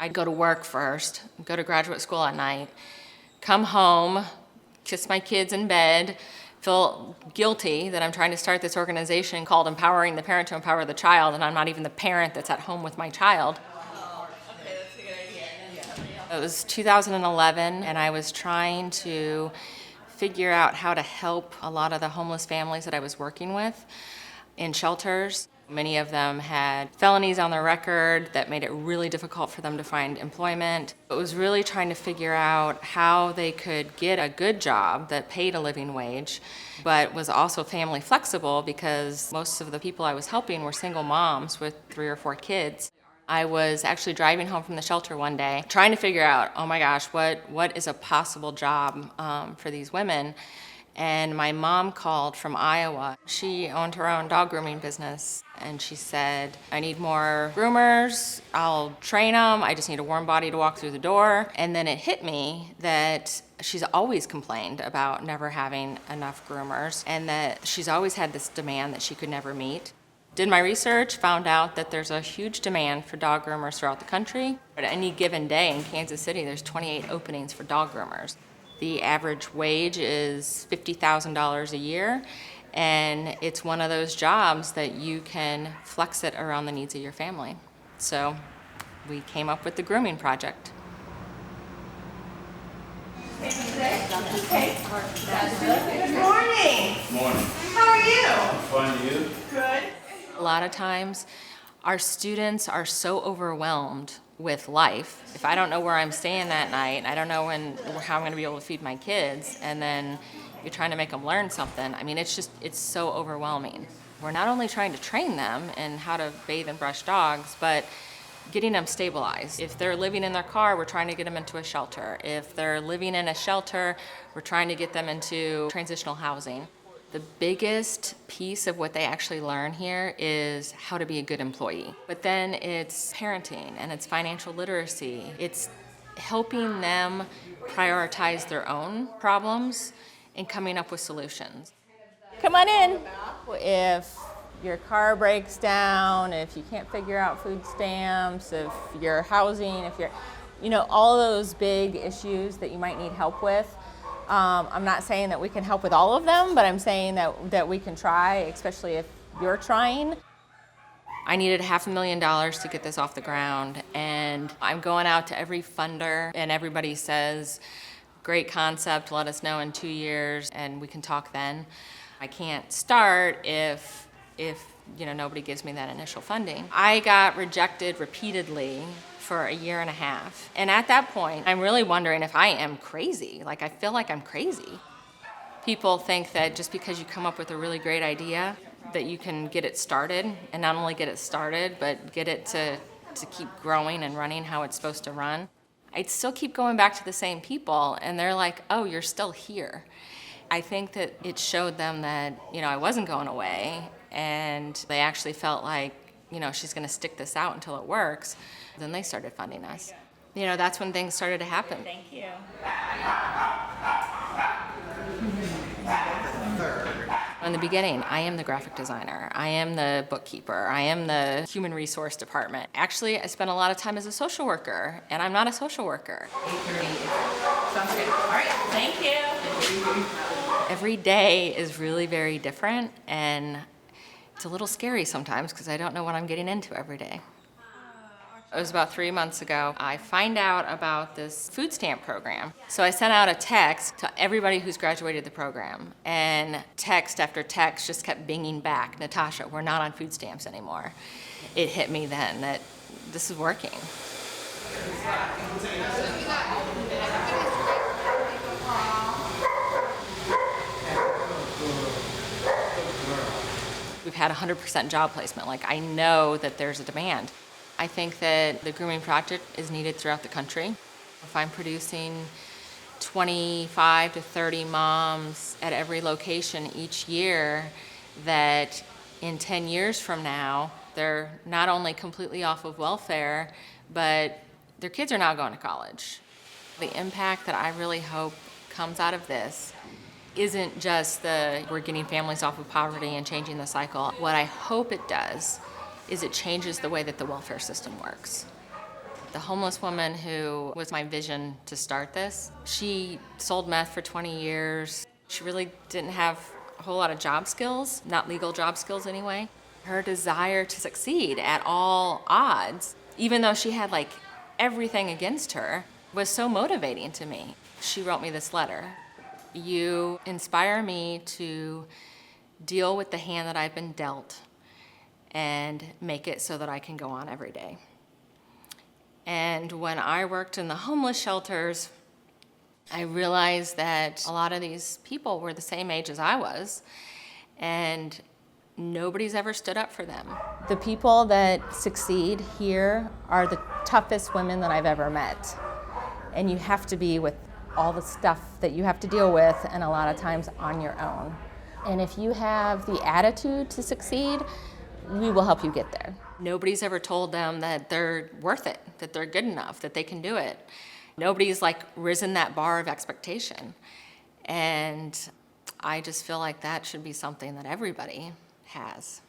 I'd go to work first, go to graduate school at night, come home, kiss my kids in bed, feel guilty that I'm trying to start this organization called Empowering the Parent to Empower the Child, and I'm not even the parent that's at home with my child. Okay, that's a good idea. It was 2011, and I was trying to figure out how to help a lot of the homeless families that I was working with in shelters. Many of them had felonies on their record that made it really difficult for them to find employment. It was really trying to figure out how they could get a good job that paid a living wage, but was also family flexible because most of the people I was helping were single moms with 3 or 4 kids. I was actually driving home from the shelter one day, trying to figure out, oh my gosh, what is a possible job for these women? And my mom called from Iowa. She owned her own dog grooming business, and she said, I need more groomers, I'll train them, I just need a warm body to walk through the door. And then it hit me that she's always complained about never having enough groomers, and that she's always had this demand that she could never meet. Did my research, found out that there's a huge demand for dog groomers throughout the country. At any given day in Kansas City, there's 28 openings for dog groomers. The average wage is $50,000 a year, and it's one of those jobs that you can flex it around the needs of your family. So we came up with the Grooming Project. Good morning. Morning. How are you? Fine, you? Good. A lot of times, our students are so overwhelmed with life. If I don't know where I'm staying that night, I don't know how I'm going to be able to feed my kids, and then you're trying to make them learn something. I mean, it's so overwhelming. We're not only trying to train them in how to bathe and brush dogs, but getting them stabilized. If they're living in their car, we're trying to get them into a shelter. If they're living in a shelter, we're trying to get them into transitional housing. The biggest piece of what they actually learn here is how to be a good employee. But then it's parenting and it's financial literacy. It's helping them prioritize their own problems and coming up with solutions. Come on in. If your car breaks down, if you can't figure out food stamps, if your housing, all those big issues that you might need help with. I'm not saying that we can help with all of them, but I'm saying that we can try, especially if you're trying. I needed $500,000 to get this off the ground, and I'm going out to every funder, and everybody says, great concept, let us know in 2 years, and we can talk then. I can't start if nobody gives me that initial funding. I got rejected repeatedly for 1.5 years. And at that point, I'm really wondering if I am crazy. I feel like I'm crazy. People think that just because you come up with a really great idea, that you can get it started, and not only get it started, but get it to keep growing and running how it's supposed to run. I still keep going back to the same people, and they're like, oh, you're still here. I think that it showed them that, I wasn't going away, and they actually felt like, she's going to stick this out until it works. Then they started funding us. That's when things started to happen. Thank you. In the beginning, I am the graphic designer. I am the bookkeeper. I am the human resource department. Actually, I spent a lot of time as a social worker, and I'm not a social worker. 8:30. Sounds good. All right. Thank you. Every day is really very different, and it's a little scary sometimes because I don't know what I'm getting into every day. It was about 3 months ago. I find out about this food stamp program. So I sent out a text to everybody who's graduated the program, and text after text just kept binging back, Natasha, we're not on food stamps anymore. It hit me then that this is working. We've had 100% job placement. I know that there's a demand. I think that the Grooming Project is needed throughout the country. If I'm producing 25 to 30 moms at every location each year, that in 10 years from now, they're not only completely off of welfare, but their kids are now going to college. The impact that I really hope comes out of this isn't just we're getting families off of poverty and changing the cycle. What I hope it does is it changes the way that the welfare system works. The homeless woman who was my vision to start this, she sold meth for 20 years. She really didn't have a whole lot of job skills, not legal job skills anyway. Her desire to succeed at all odds, even though she had like everything against her, was so motivating to me. She wrote me this letter. You inspire me to deal with the hand that I've been dealt and make it so that I can go on every day. And when I worked in the homeless shelters, I realized that a lot of these people were the same age as I was, and nobody's ever stood up for them. The people that succeed here are the toughest women that I've ever met. And you have to be with all the stuff that you have to deal with, and a lot of times on your own. And if you have the attitude to succeed, we will help you get there. Nobody's ever told them that they're worth it, that they're good enough, that they can do it. Nobody's like risen that bar of expectation. And I just feel like that should be something that everybody has.